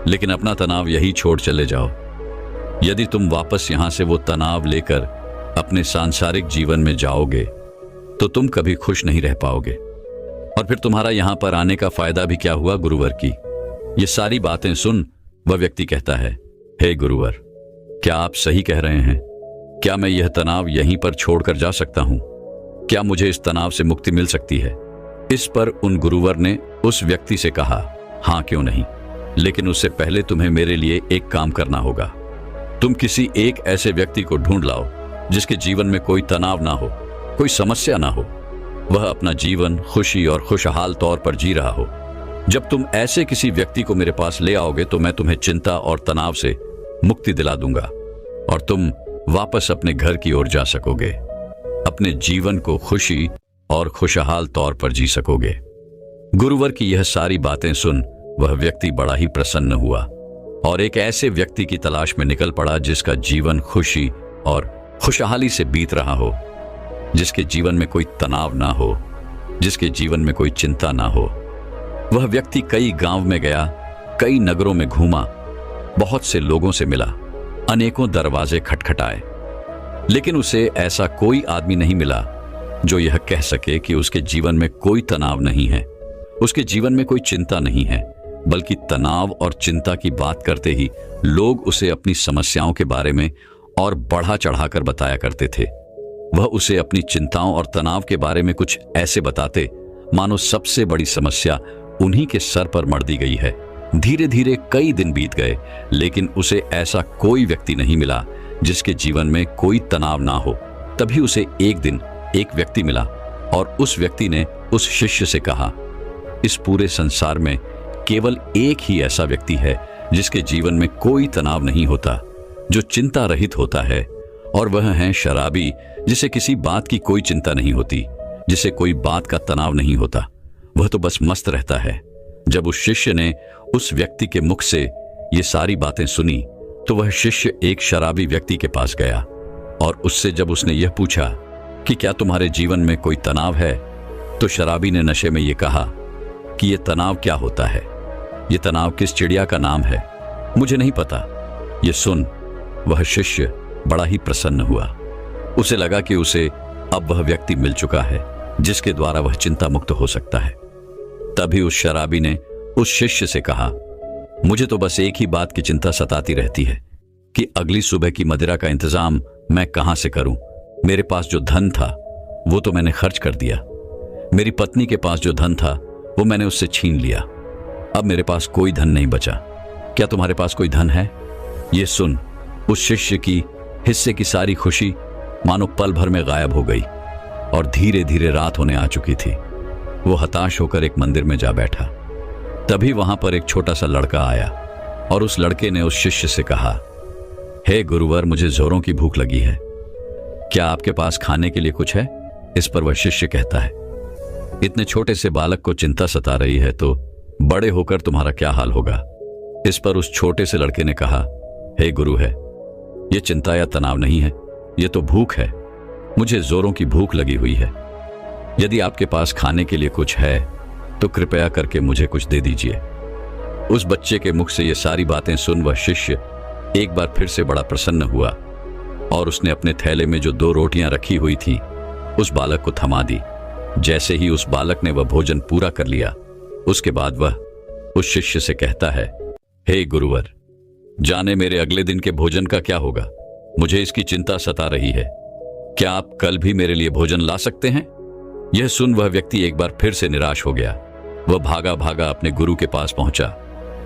लेकिन अपना तनाव यही छोड़ चले जाओ। यदि तुम वापस यहां से वो तनाव लेकर अपने सांसारिक जीवन में जाओगे तो तुम कभी खुश नहीं रह पाओगे और फिर तुम्हारा यहां पर आने का फायदा भी क्या हुआ गुरुवर की। ये सारी बातें सुन वह व्यक्ति कहता है, हे गुरुवर, क्या आप सही कह रहे हैं? क्या मैं यह तनाव यहीं पर छोड़कर जा सकता हूं? क्या मुझे इस तनाव से मुक्ति मिल सकती है? इस पर उन गुरुवर ने उस व्यक्ति से कहा, हां, क्यों नहीं, लेकिन उससे पहले तुम्हें मेरे लिए एक काम करना होगा। तुम किसी एक ऐसे व्यक्ति को ढूंढ लाओ जिसके जीवन में कोई तनाव ना हो, कोई समस्या ना हो, वह अपना जीवन खुशी और खुशहाल तौर पर जी रहा हो। जब तुम ऐसे किसी व्यक्ति को मेरे पास ले आओगे तो मैं तुम्हें चिंता और तनाव से मुक्ति दिला दूंगा और तुम वापस अपने घर की ओर जा सकोगे, अपने जीवन को खुशी और खुशहाल तौर पर जी सकोगे। गुरुवर की यह सारी बातें सुन वह व्यक्ति बड़ा ही प्रसन्न हुआ और एक ऐसे व्यक्ति की तलाश में निकल पड़ा जिसका जीवन खुशी और खुशहाली से बीत रहा हो, जिसके जीवन में कोई तनाव ना हो, जिसके जीवन में कोई चिंता ना हो। वह व्यक्ति कई गांव में गया, कई नगरों में घूमा, बहुत से लोगों से मिला, अनेकों दरवाजे खटखटाए, लेकिन उसे ऐसा कोई आदमी नहीं मिला जो यह कह सके कि उसके जीवन में कोई तनाव नहीं है, उसके जीवन में कोई चिंता नहीं है। बल्कि तनाव और चिंता की बात करते ही लोग उसे अपनी समस्याओं के बारे में और बढ़ा चढ़ाकर बताया करते थे। वह उसे अपनी चिंताओं और तनाव के बारे में कुछ ऐसे बताते मानो सबसे बड़ी समस्या उन्हीं के सर पर मढ़ दी गई है। धीरे धीरे कई दिन बीत गए, लेकिन उसे ऐसा कोई व्यक्ति नहीं मिला जिसके जीवन में कोई तनाव ना हो। तभी उसे एक दिन एक व्यक्ति मिला और उस व्यक्ति ने उस शिष्य से कहा, इस पूरे संसार में केवल एक ही ऐसा व्यक्ति है जिसके जीवन में कोई तनाव नहीं होता, जो चिंता रहित होता है, और वह है शराबी, जिसे किसी बात की कोई चिंता नहीं होती, जिसे कोई बात का तनाव नहीं होता, वह तो बस मस्त रहता है। जब उस शिष्य ने उस व्यक्ति के मुख से ये सारी बातें सुनी तो वह शिष्य एक शराबी व्यक्ति के पास गया और उससे जब उसने यह पूछा कि क्या तुम्हारे जीवन में कोई तनाव है, तो शराबी ने नशे में यह कहा कि यह तनाव क्या होता है, यह तनाव किस चिड़िया का नाम है, मुझे नहीं पता। यह सुन वह शिष्य बड़ा ही प्रसन्न हुआ। उसे लगा कि उसे अब वह व्यक्ति मिल चुका है जिसके द्वारा वह चिंता मुक्त हो सकता है। तभी उस शराबी ने उस शिष्य से कहा, मुझे तो बस एक ही बात की चिंता सताती रहती है कि अगली सुबह की मदिरा का इंतजाम मैं कहां से करूं। मेरे पास जो धन था वो तो मैंने खर्च कर दिया। मेरी पत्नी के पास जो धन था वो मैंने उससे छीन लिया। अब मेरे पास कोई धन नहीं बचा। क्या तुम्हारे पास कोई धन है? ये सुन उस शिष्य की हिस्से की सारी खुशी मानो पल भर में गायब हो गई और धीरे धीरे रात होने आ चुकी थी। वो हताश होकर एक मंदिर में जा बैठा। तभी वहां पर एक छोटा सा लड़का आया और उस लड़के ने उस शिष्य से कहा, हे गुरुवर, मुझे जोरों की भूख लगी है, क्या आपके पास खाने के लिए कुछ है? इस पर वह शिष्य कहता है, इतने छोटे से बालक को चिंता सता रही है तो बड़े होकर तुम्हारा क्या हाल होगा। इस पर उस छोटे से लड़के ने कहा, हे गुरु है, यह चिंता या तनाव नहीं है, यह तो भूख है। मुझे जोरों की भूख लगी हुई है। यदि आपके पास खाने के लिए कुछ है तो कृपया करके मुझे कुछ दे दीजिए। उस बच्चे के मुख से ये सारी बातें सुन वह शिष्य एक बार फिर से बड़ा प्रसन्न हुआ और उसने अपने थैले में जो 2 रोटियां रखी हुई थी उस बालक को थमा दी। जैसे ही उस बालक ने वह भोजन पूरा कर लिया, उसके बाद वह उस शिष्य से कहता है, हे गुरुवर, जाने मेरे अगले दिन के भोजन का क्या होगा। मुझे इसकी चिंता सता रही है। क्या आप कल भी मेरे लिए भोजन ला सकते हैं? यह सुन वह व्यक्ति एक बार फिर से निराश हो गया। वह भागा भागा अपने गुरु के पास पहुंचा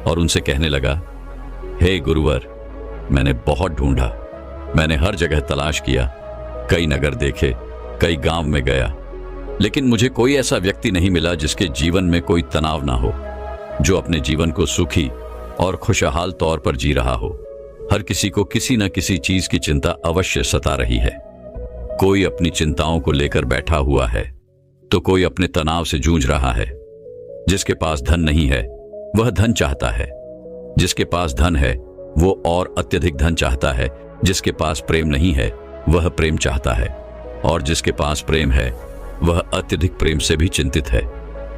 और उनसे कहने लगा, हे गुरुवर, मैंने बहुत ढूंढा, मैंने हर जगह तलाश किया, कई नगर देखे, कई गांव में गया, लेकिन मुझे कोई ऐसा व्यक्ति नहीं मिला जिसके जीवन में कोई तनाव ना हो, जो अपने जीवन को सुखी और खुशहाल तौर पर जी रहा हो। हर किसी को किसी न किसी चीज की चिंता अवश्य सता रही है। कोई अपनी चिंताओं को लेकर बैठा हुआ है तो कोई अपने तनाव से जूझ रहा है। जिसके पास धन नहीं है वह धन चाहता है, जिसके पास धन है वो और अत्यधिक धन चाहता है, जिसके पास प्रेम नहीं है वह प्रेम चाहता है, और जिसके पास प्रेम है वह अत्यधिक प्रेम से भी चिंतित है।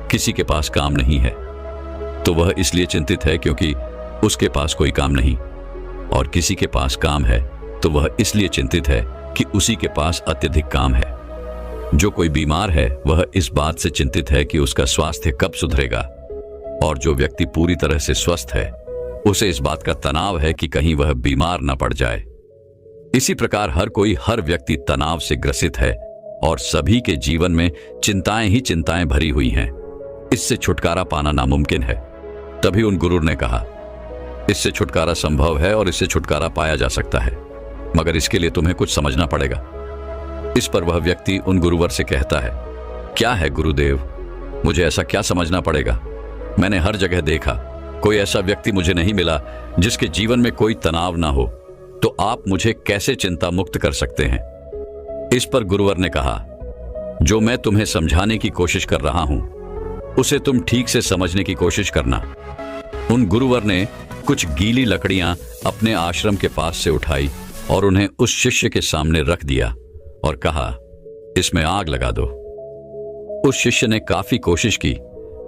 किसी के पास काम नहीं है तो वह इसलिए चिंतित है क्योंकि उसके पास कोई काम नहीं, और किसी के पास काम है तो वह इसलिए चिंतित है कि उसी के पास अत्यधिक काम है। जो कोई बीमार है वह इस बात से चिंतित है कि उसका स्वास्थ्य कब सुधरेगा, और जो व्यक्ति पूरी तरह से स्वस्थ है उसे इस बात का तनाव है कि कहीं वह बीमार न पड़ जाए। इसी प्रकार हर व्यक्ति तनाव से ग्रसित है और सभी के जीवन में चिंताएं ही चिंताएं भरी हुई हैं। इससे छुटकारा पाना नामुमकिन है। तभी उन गुरु ने कहा, इससे छुटकारा संभव है और इससे छुटकारा पाया जा सकता है, मगर इसके लिए तुम्हें कुछ समझना पड़ेगा। इस पर वह व्यक्ति उन गुरुवर से कहता है, क्या है गुरुदेव, मुझे ऐसा क्या समझना पड़ेगा? मैंने हर जगह देखा, कोई ऐसा व्यक्ति मुझे नहीं मिला जिसके जीवन में कोई तनाव ना हो, तो आप मुझे कैसे चिंता मुक्त कर सकते हैं? इस पर गुरुवर ने कहा, जो मैं तुम्हें समझाने की कोशिश कर रहा हूं उसे तुम ठीक से समझने की कोशिश करना। उन गुरुवर ने कुछ गीली लकड़ियां अपने आश्रम के पास से उठाई और उन्हें उस शिष्य के सामने रख दिया और कहा, इसमें आग लगा दो। उस शिष्य ने काफी कोशिश की,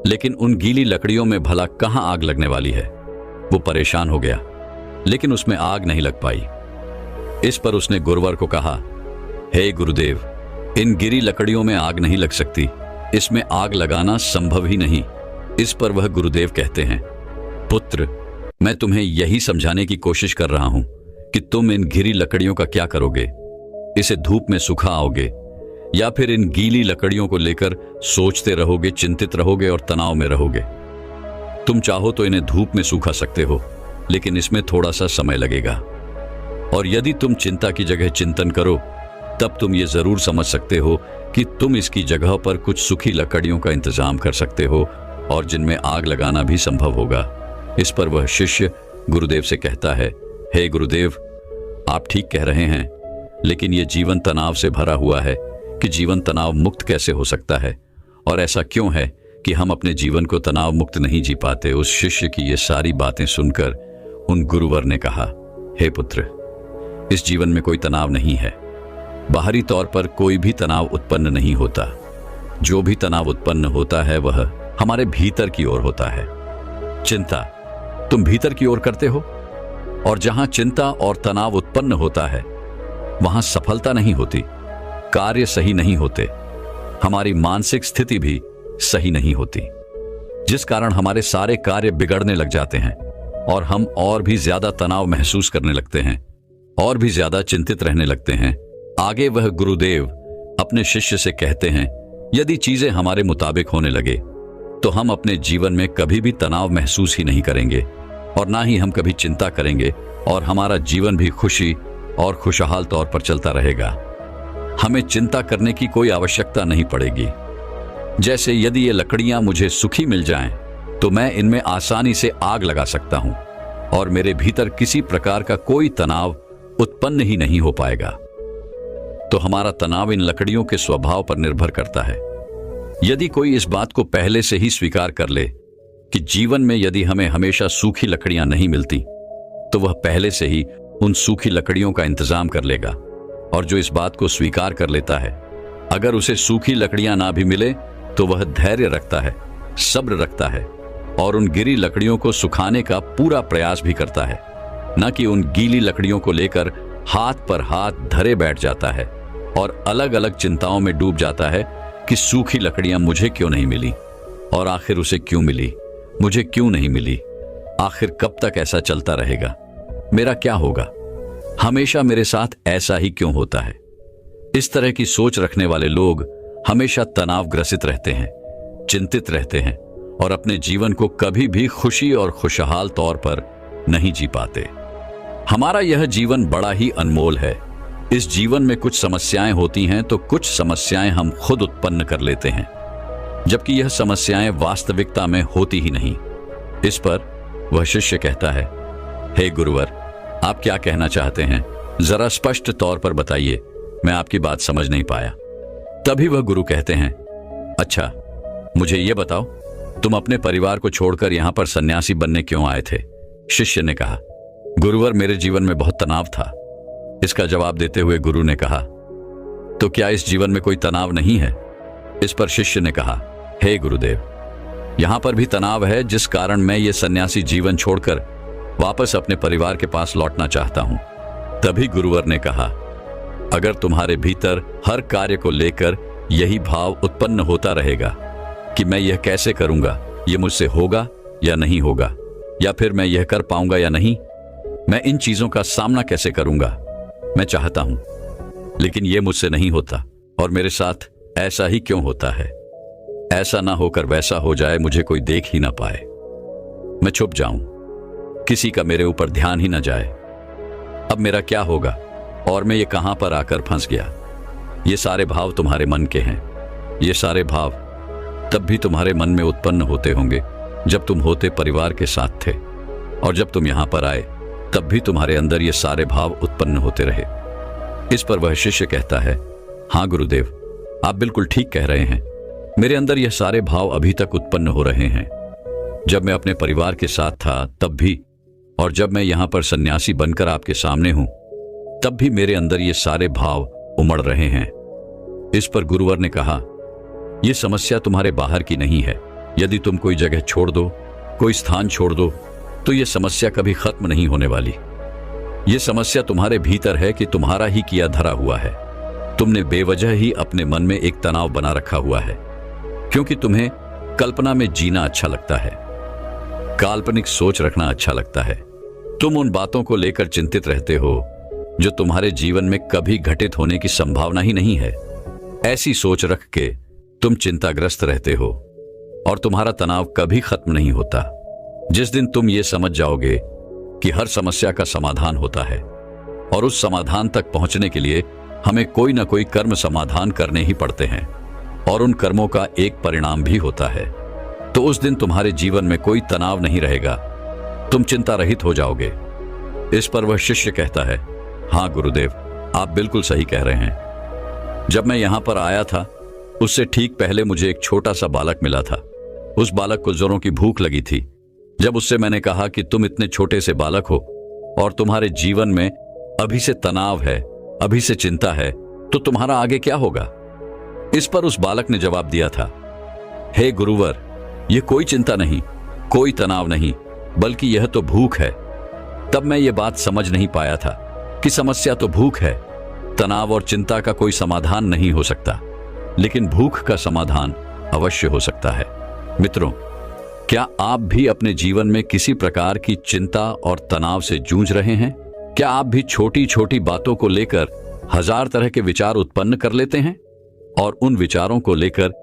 लेकिन उन गीली लकड़ियों में भला कहां आग लगने वाली है। वो परेशान हो गया, लेकिन उसमें आग नहीं लग पाई। इस पर उसने गुरुवर को कहा, हे गुरुदेव, इन गिरी लकड़ियों में आग नहीं लग सकती, इसमें आग लगाना संभव ही नहीं। इस पर वह गुरुदेव कहते हैं, पुत्र, मैं तुम्हें यही समझाने की कोशिश कर रहा हूं कि तुम इन गिरी लकड़ियों का क्या करोगे। इसे धूप में सुखाओगे या फिर इन गीली लकड़ियों को लेकर सोचते रहोगे, चिंतित रहोगे और तनाव में रहोगे। तुम चाहो तो इन्हें धूप में सूखा सकते हो, लेकिन इसमें थोड़ा सा समय लगेगा। और यदि तुम चिंता की जगह चिंतन करो तब तुम ये जरूर समझ सकते हो कि तुम इसकी जगह पर कुछ सूखी लकड़ियों का इंतजाम कर सकते हो और जिनमें आग लगाना भी संभव होगा। इस पर वह शिष्य गुरुदेव से कहता है, हे गुरुदेव, आप ठीक कह रहे हैं, लेकिन यह जीवन तनाव से भरा हुआ है कि जीवन तनाव मुक्त कैसे हो सकता है, और ऐसा क्यों है कि हम अपने जीवन को तनाव मुक्त नहीं जी पाते। उस शिष्य की ये सारी बातें सुनकर उन गुरुवर ने कहा, हे पुत्र, इस जीवन में कोई तनाव नहीं है। बाहरी तौर पर कोई भी तनाव उत्पन्न नहीं होता। जो भी तनाव उत्पन्न होता है वह हमारे भीतर की ओर होता है। चिंता तुम भीतर की ओर करते हो, और जहां चिंता और तनाव उत्पन्न होता है वहां सफलता नहीं होती, कार्य सही नहीं होते, हमारी मानसिक स्थिति भी सही नहीं होती, जिस कारण हमारे सारे कार्य बिगड़ने लग जाते हैं। और हम और भी ज्यादा तनाव महसूस करने लगते हैं, और भी ज्यादा चिंतित रहने लगते हैं। आगे वह गुरुदेव अपने शिष्य से कहते हैं, यदि चीजें हमारे मुताबिक होने लगे तो हम अपने जीवन में कभी भी तनाव महसूस ही नहीं करेंगे और ना ही हम कभी चिंता करेंगे, और हमारा जीवन भी खुशी और खुशहाल तौर पर चलता रहेगा। हमें चिंता करने की कोई आवश्यकता नहीं पड़ेगी। जैसे यदि ये लकड़ियां मुझे सूखी मिल जाएं, तो मैं इनमें आसानी से आग लगा सकता हूं और मेरे भीतर किसी प्रकार का कोई तनाव उत्पन्न ही नहीं हो पाएगा। तो हमारा तनाव इन लकड़ियों के स्वभाव पर निर्भर करता है। यदि कोई इस बात को पहले से ही स्वीकार कर ले कि जीवन में यदि हमें हमेशा सूखी लकड़ियां नहीं मिलती, तो वह पहले से ही उन सूखी लकड़ियों का इंतजाम कर लेगा। और जो इस बात को स्वीकार कर लेता है, अगर उसे सूखी लकड़ियां ना भी मिले तो वह धैर्य रखता है, सब्र रखता है और उन गिरी लकड़ियों को सुखाने का पूरा प्रयास भी करता है, न कि उन गीली लकड़ियों को लेकर हाथ पर हाथ धरे बैठ जाता है और अलग अलग चिंताओं में डूब जाता है कि सूखी लकड़ियां मुझे क्यों नहीं मिली, और आखिर उसे क्यों मिली, मुझे क्यों नहीं मिली, आखिर कब तक ऐसा चलता रहेगा, मेरा क्या होगा, हमेशा मेरे साथ ऐसा ही क्यों होता है। इस तरह की सोच रखने वाले लोग हमेशा तनावग्रसित रहते हैं, चिंतित रहते हैं और अपने जीवन को कभी भी खुशी और खुशहाल तौर पर नहीं जी पाते। हमारा यह जीवन बड़ा ही अनमोल है। इस जीवन में कुछ समस्याएं होती हैं तो कुछ समस्याएं हम खुद उत्पन्न कर लेते हैं, जबकि यह समस्याएं वास्तविकता में होती ही नहीं। इस पर वह शिष्य कहता है, हे गुरुवर, आप क्या कहना चाहते हैं, जरा स्पष्ट तौर पर बताइए, मैं आपकी बात समझ नहीं पाया। तभी वह गुरु कहते हैं, अच्छा मुझे यह बताओ, तुम अपने परिवार को छोड़कर यहां पर सन्यासी बनने क्यों आए थे? शिष्य ने कहा, गुरुवर, मेरे जीवन में बहुत तनाव था। इसका जवाब देते हुए गुरु ने कहा, तो क्या इस जीवन में कोई तनाव नहीं है? इस पर शिष्य ने कहा, हे गुरुदेव, यहां पर भी तनाव है, जिस कारण मैं ये सन्यासी जीवन छोड़कर वापस अपने परिवार के पास लौटना चाहता हूं। तभी गुरुवर ने कहा, अगर तुम्हारे भीतर हर कार्य को लेकर यही भाव उत्पन्न होता रहेगा कि मैं यह कैसे करूंगा, यह मुझसे होगा या नहीं होगा, या फिर मैं यह कर पाऊंगा या नहीं, मैं इन चीजों का सामना कैसे करूंगा, मैं चाहता हूं लेकिन यह मुझसे नहीं होता और मेरे साथ ऐसा ही क्यों होता है, ऐसा ना होकर वैसा हो जाए, मुझे कोई देख ही ना पाए, मैं छुप जाऊं, किसी का मेरे ऊपर ध्यान ही ना जाए, अब मेरा क्या होगा और मैं ये कहां पर आकर फंस गया। ये सारे भाव तुम्हारे मन के हैं। ये सारे भाव तब भी तुम्हारे मन में उत्पन्न होते होंगे जब तुम होते परिवार के साथ थे, और जब तुम यहां पर आए तब भी तुम्हारे अंदर ये सारे भाव उत्पन्न होते रहे। इस पर वह शिष्य कहता है, हाँ गुरुदेव, आप बिल्कुल ठीक कह रहे हैं, मेरे अंदर ये सारे भाव अभी तक उत्पन्न हो रहे हैं। जब मैं अपने परिवार के साथ था तब भी, और जब मैं यहां पर सन्यासी बनकर आपके सामने हूं तब भी मेरे अंदर ये सारे भाव उमड़ रहे हैं। इस पर गुरुवर ने कहा, यह समस्या तुम्हारे बाहर की नहीं है। यदि तुम कोई जगह छोड़ दो, कोई स्थान छोड़ दो, तो यह समस्या कभी खत्म नहीं होने वाली। यह समस्या तुम्हारे भीतर है कि तुम्हारा ही किया धरा हुआ है। तुमने बेवजह ही अपने मन में एक तनाव बना रखा हुआ है, क्योंकि तुम्हें कल्पना में जीना अच्छा लगता है, काल्पनिक सोच रखना अच्छा लगता है। तुम उन बातों को लेकर चिंतित रहते हो जो तुम्हारे जीवन में कभी घटित होने की संभावना ही नहीं है। ऐसी सोच रख के तुम चिंताग्रस्त रहते हो और तुम्हारा तनाव कभी खत्म नहीं होता। जिस दिन तुम ये समझ जाओगे कि हर समस्या का समाधान होता है और उस समाधान तक पहुंचने के लिए हमें कोई ना कोई कर्म समाधान करने ही पड़ते हैं और उन कर्मों का एक परिणाम भी होता है, तो उस दिन तुम्हारे जीवन में कोई तनाव नहीं रहेगा, तुम चिंता रहित हो जाओगे। इस पर वह शिष्य कहता है, हाँ गुरुदेव, आप बिल्कुल सही कह रहे हैं। जब मैं यहां पर आया था उससे ठीक पहले मुझे एक छोटा सा बालक मिला था। उस बालक को जोरों की भूख लगी थी। जब उससे मैंने कहा कि तुम इतने छोटे से बालक हो और तुम्हारे जीवन में अभी से तनाव है, अभी से चिंता है, तो तुम्हारा आगे क्या होगा? इस पर उस बालक ने जवाब दिया था, हे गुरुवर, यह कोई चिंता नहीं, कोई तनाव नहीं, बल्कि यह तो भूख है। तब मैं ये बात समझ नहीं पाया था कि समस्या तो भूख है, तनाव और चिंता का कोई समाधान नहीं हो सकता, लेकिन भूख का समाधान अवश्य हो सकता है। मित्रों, क्या आप भी अपने जीवन में किसी प्रकार की चिंता और तनाव से जूझ रहे हैं? क्या आप भी छोटी छोटी बातों को लेकर हजार तरह के विचार उत्पन्न कर लेते हैं और उन विचारों को लेकर